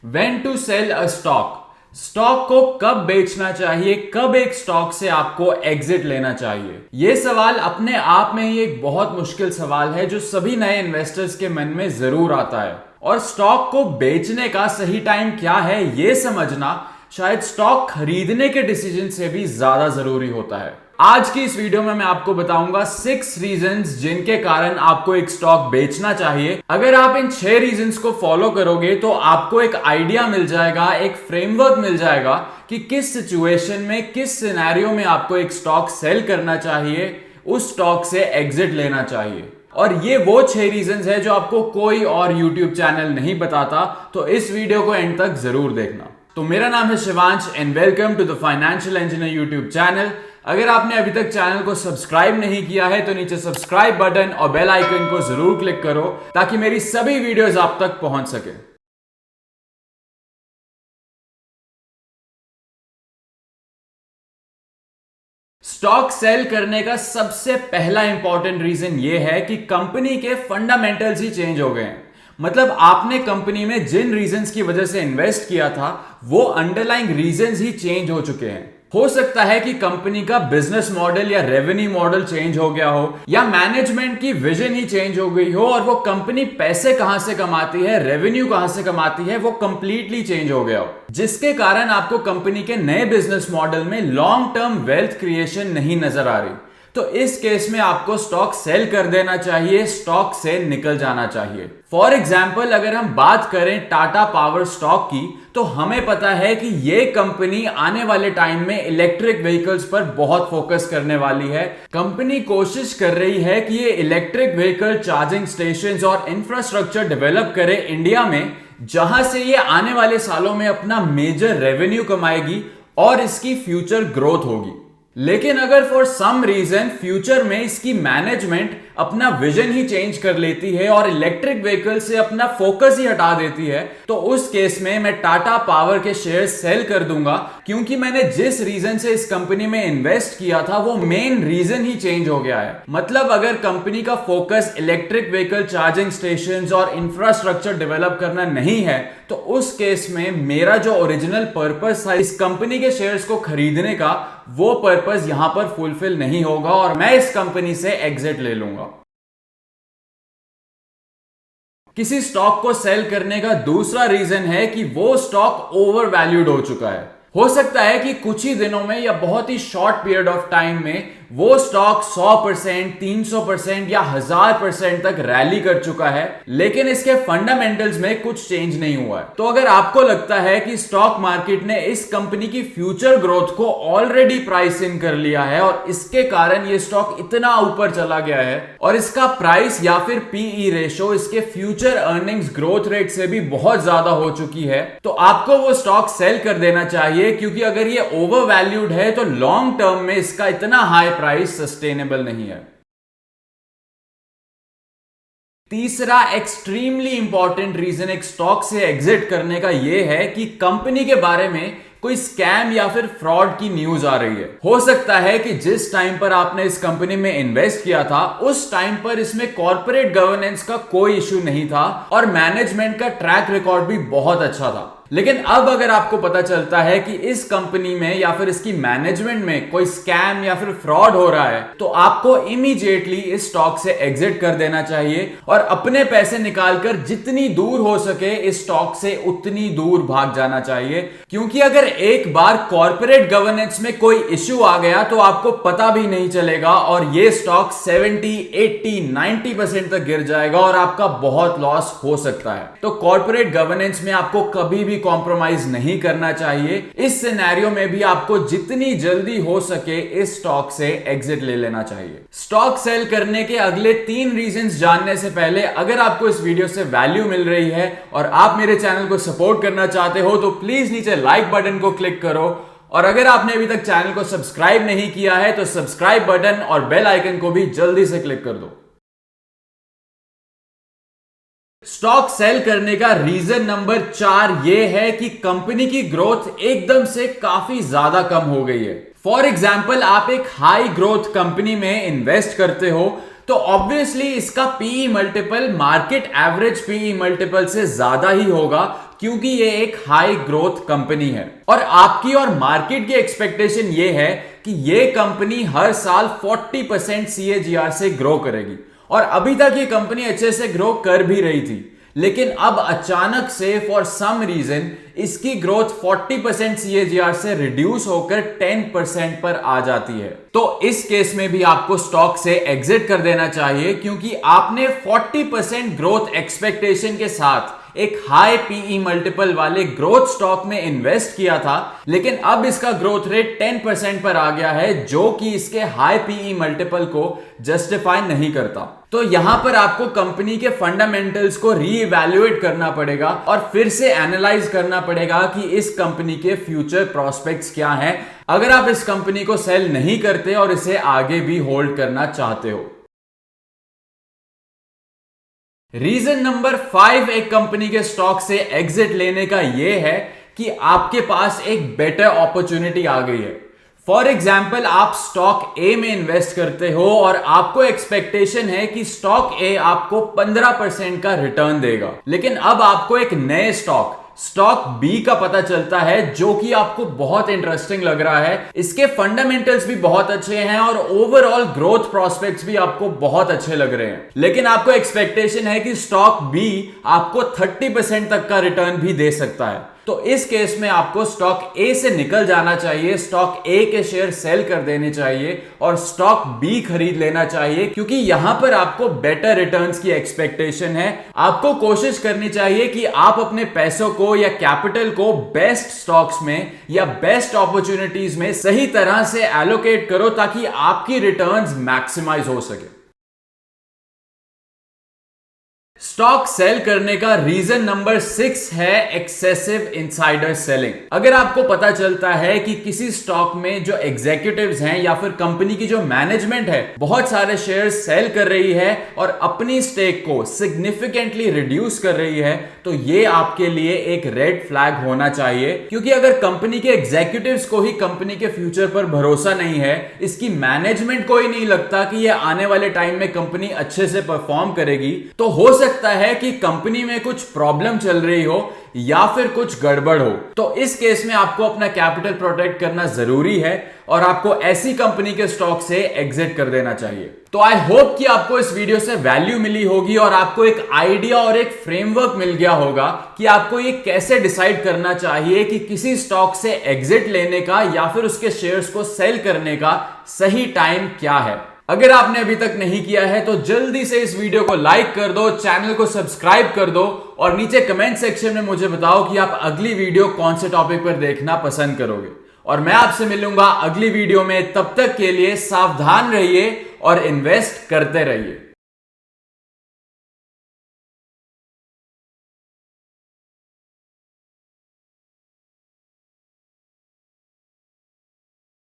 When to sell a stock. Stock को कब बेचना चाहिए, कब एक स्टॉक से आपको एग्जिट लेना चाहिए। यह सवाल अपने आप में ही एक बहुत मुश्किल सवाल है जो सभी नए इन्वेस्टर्स के मन में जरूर आता है। और स्टॉक को बेचने का सही टाइम क्या है यह समझना शायद स्टॉक खरीदने के डिसीजन से भी ज्यादा जरूरी होता है। आज की इस वीडियो में मैं आपको बताऊंगा 6 रीजंस जिनके कारण आपको एक स्टॉक बेचना चाहिए। अगर आप इन 6 रीजंस को फॉलो करोगे तो आपको एक आइडिया मिल जाएगा, एक फ्रेमवर्क मिल जाएगा कि किस सिचुएशन में, किस सिनेरियो में आपको एक स्टॉक सेल करना चाहिए, उस स्टॉक से एग्जिट लेना चाहिए। और ये वो 6 रीजंस है जो आपको कोई और यूट्यूब चैनल नहीं बताता, तो इस वीडियो को एंड तक जरूर देखना। तो मेरा नाम है Shivansh and welcome to the financial engineer YouTube channel. अगर आपने अभी तक चैनल को सब्सक्राइब नहीं किया है तो नीचे सब्सक्राइब बटन और बेल आइकन को जरूर क्लिक करो ताकि मेरी सभी वीडियोस आप तक पहुंच सके। स्टॉक सेल करने का सबसे पहला इंपॉर्टेंट रीजन यह है कि कंपनी के फंडामेंटल्स ही चेंज हो गए हैं। मतलब आपने कंपनी में जिन रीजंस की वजह से इन्वेस्ट किया था वो अंडरलाइंग रीजंस ही चेंज हो चुके हैं। हो सकता है कि कंपनी का बिजनेस मॉडल या रेवेन्यू मॉडल चेंज हो गया हो, या मैनेजमेंट की विजन ही चेंज हो गई हो, और वो कंपनी पैसे कहां से कमाती है, रेवेन्यू कहां से कमाती है, वो कंप्लीटली चेंज हो गया हो, जिसके कारण आपको कंपनी के नए बिजनेस मॉडल में लॉन्ग टर्म वेल्थ क्रिएशन नहीं नजर आ रही। तो इस केस में आपको स्टॉक सेल कर देना चाहिए, स्टॉक से निकल जाना चाहिए। फॉर एग्जाम्पल अगर हम बात करें टाटा पावर स्टॉक की, तो हमें पता है कि यह कंपनी आने वाले टाइम में इलेक्ट्रिक व्हीकल्स पर बहुत फोकस करने वाली है। कंपनी कोशिश कर रही है कि ये इलेक्ट्रिक व्हीकल चार्जिंग स्टेशंस और इंफ्रास्ट्रक्चर डेवलप करे इंडिया में, जहां से ये आने वाले सालों में अपना मेजर रेवेन्यू कमाएगी और इसकी फ्यूचर ग्रोथ होगी। लेकिन अगर फॉर सम रीजन फ्यूचर में इसकी मैनेजमेंट अपना विजन ही चेंज कर लेती है और इलेक्ट्रिक व्हीकल से अपना फोकस ही हटा देती है, तो उस केस में मैं टाटा पावर के शेयर सेल कर दूंगा, क्योंकि मैंने जिस रीजन से इस कंपनी में इन्वेस्ट किया था वो मेन रीजन ही चेंज हो गया है। मतलब अगर कंपनी का focus electric vehicle charging stations और इंफ्रास्ट्रक्चर डेवलप करना नहीं है, तो उस केस में मेरा जो ओरिजिनल पर्पस था इस कंपनी के शेयर्स को खरीदने का, वो पर्पस यहां पर फुलफिल नहीं होगा और मैं इस कंपनी से एग्जिट ले लूंगा। किसी स्टॉक को सेल करने का दूसरा रीजन है कि वो स्टॉक ओवर वैल्यूड हो चुका है। हो सकता है कि कुछ ही दिनों में या बहुत ही शॉर्ट पीरियड ऑफ टाइम में वो स्टॉक 100%, 300% या 1000% तक रैली कर चुका है, लेकिन इसके फंडामेंटल्स में कुछ चेंज नहीं हुआ है। तो अगर आपको लगता है कि स्टॉक मार्केट ने इस कंपनी की फ्यूचर ग्रोथ को ऑलरेडी प्राइस इन कर लिया है और इसके कारण ये स्टॉक इतना ऊपर चला गया है और इसका प्राइस या फिर पीई रेशो इसके फ्यूचर अर्निंग्स ग्रोथ रेट से भी बहुत ज्यादा हो चुकी है, तो आपको वो स्टॉक सेल कर देना चाहिए, क्योंकि अगर ये ओवर वैल्यूड है तो लॉन्ग टर्म में इसका इतना हाई प्राइस सस्टेनेबल नहीं है। तीसरा एक्सट्रीमली इंपॉर्टेंट रीजन एक स्टॉक से एग्जिट करने का यह है कि कंपनी के बारे में कोई स्कैम या फिर फ्रॉड की न्यूज आ रही है। हो सकता है कि जिस टाइम पर आपने इस कंपनी में इन्वेस्ट किया था उस टाइम पर इसमें कॉर्पोरेट गवर्नेंस का कोई इश्यू नहीं था और मैनेजमेंट का ट्रैक रिकॉर्ड भी बहुत अच्छा था। लेकिन अब अगर आपको पता चलता है कि इस कंपनी में या फिर इसकी मैनेजमेंट में कोई स्कैम या फिर फ्रॉड हो रहा है, तो आपको इमीडिएटली इस स्टॉक से एग्जिट कर देना चाहिए और अपने पैसे निकालकर जितनी दूर हो सके इस स्टॉक से उतनी दूर भाग जाना चाहिए। क्योंकि अगर एक बार कॉर्पोरेट गवर्नेंस में कोई इश्यू आ गया तो आपको पता भी नहीं चलेगा और यह स्टॉक 70, 80, 90% तक गिर जाएगा और आपका बहुत लॉस हो सकता है। तो कॉर्पोरेट गवर्नेंस में आपको कभी भी कॉम्प्रोमाइज नहीं करना चाहिए। इस सिनेरियो में भी आपको जितनी जल्दी हो सके इस स्टॉक से एग्जिट ले लेना चाहिए। स्टॉक सेल करने के अगले 3 रीजंस जानने से पहले, अगर आपको इस वीडियो से वैल्यू मिल रही है और आप मेरे चैनल को सपोर्ट करना चाहते हो तो प्लीज नीचे लाइक बटन को क्लिक करो, और अगर आपने अभी तक चैनल को सब्सक्राइब नहीं किया है तो सब्सक्राइब बटन और बेल आइकन को भी जल्दी से क्लिक कर दो। स्टॉक सेल करने का रीजन नंबर 4 यह है कि कंपनी की ग्रोथ एकदम से काफी ज्यादा कम हो गई है। फॉर एग्जाम्पल आप एक हाई ग्रोथ कंपनी में इन्वेस्ट करते हो तो ऑब्वियसली इसका PE multiple market average PE multiple से ज्यादा ही होगा, क्योंकि ये एक हाई ग्रोथ कंपनी है और आपकी और मार्केट की एक्सपेक्टेशन ये है कि ये कंपनी हर साल 40% CAGR से ग्रो करेगी। और अभी तक ये कंपनी अच्छे से ग्रो कर भी रही थी, लेकिन अब अचानक से फॉर सम रीजन इसकी ग्रोथ 40% CAGR से रिड्यूस होकर 10% पर आ जाती है। तो इस केस में भी आपको स्टॉक से एग्जिट कर देना चाहिए, क्योंकि आपने 40% ग्रोथ एक्सपेक्टेशन के साथ एक हाई पीई मल्टीपल वाले ग्रोथ स्टॉक में इन्वेस्ट किया था, लेकिन अब इसका ग्रोथ रेट 10% पर आ गया है, जो कि इसके हाई पीई मल्टीपल को जस्टिफाई नहीं करता। तो यहां पर आपको कंपनी के फंडामेंटल्स को रीइवैल्यूएट करना पड़ेगा और फिर से एनालाइज करना पड़ेगा कि इस कंपनी के फ्यूचर प्रोस्पेक्ट्स क्या हैं, अगर आप इस कंपनी को सेल नहीं करते और इसे आगे भी होल्ड करना चाहते हो। रीजन नंबर 5 एक कंपनी के स्टॉक से एग्जिट लेने का यह है कि आपके पास एक बेटर अपॉर्चुनिटी आ गई है। फॉर एग्जाम्पल, आप स्टॉक ए में इन्वेस्ट करते हो और आपको एक्सपेक्टेशन है कि स्टॉक ए आपको 15% का रिटर्न देगा, लेकिन अब आपको एक नए स्टॉक बी का पता चलता है, जो कि आपको बहुत इंटरेस्टिंग लग रहा है। इसके फंडामेंटल्स भी बहुत अच्छे हैं और ओवरऑल ग्रोथ प्रोस्पेक्ट्स भी आपको बहुत अच्छे लग रहे हैं, लेकिन आपको एक्सपेक्टेशन है कि स्टॉक बी आपको 30% तक का रिटर्न भी दे सकता है। तो इस केस में आपको स्टॉक ए से निकल जाना चाहिए, स्टॉक ए के शेयर सेल कर देने चाहिए और स्टॉक बी खरीद लेना चाहिए, क्योंकि यहां पर आपको बेटर रिटर्न्स की एक्सपेक्टेशन है। आपको कोशिश करनी चाहिए कि आप अपने पैसों को या कैपिटल को बेस्ट स्टॉक्स में या बेस्ट अपॉर्चुनिटीज में सही तरह से एलोकेट करो, ताकि आपकी रिटर्न्स मैक्सिमाइज हो सके। स्टॉक सेल करने का रीजन नंबर 6 है एक्सेसिव इनसाइडर सेलिंग। अगर आपको पता चलता है कि किसी स्टॉक में जो एग्जीक्यूटिव्स हैं या फिर कंपनी की जो मैनेजमेंट है बहुत सारे शेयर्स सेल कर रही है और अपनी स्टेक को सिग्निफिकेंटली रिड्यूस कर रही है, तो ये आपके लिए एक रेड फ्लैग होना चाहिए। क्योंकि अगर कंपनी के एग्जीक्यूटिव्स को ही कंपनी के फ्यूचर पर भरोसा नहीं है, इसकी मैनेजमेंट को ही नहीं लगता कि ये आने वाले टाइम में कंपनी अच्छे से परफॉर्म करेगी, तो हो सकता है कि कंपनी में कुछ प्रॉब्लम चल रही हो या फिर कुछ गड़बड़ हो। तो इस केस में आपको अपना कैपिटल प्रोटेक्ट करना जरूरी है और आपको ऐसी कंपनी के स्टॉक से एग्जिट कर देना चाहिए। तो आई होप कि आपको इस वीडियो से वैल्यू मिली होगी और आपको एक आइडिया और एक फ्रेमवर्क मिल गया होगा कि आपको ये कैसे डिसाइड करना चाहिए कि किसी स्टॉक से एग्जिट लेने का या फिर उसके शेयर्स को सेल करने का सही टाइम क्या है। अगर आपने अभी तक नहीं किया है तो जल्दी से इस वीडियो को लाइक कर दो, चैनल को सब्सक्राइब कर दो और नीचे कमेंट सेक्शन में मुझे बताओ कि आप अगली वीडियो कौन से टॉपिक पर देखना पसंद करोगे। और मैं आपसे मिलूंगा अगली वीडियो में, तब तक के लिए सावधान रहिए और इन्वेस्ट करते रहिए।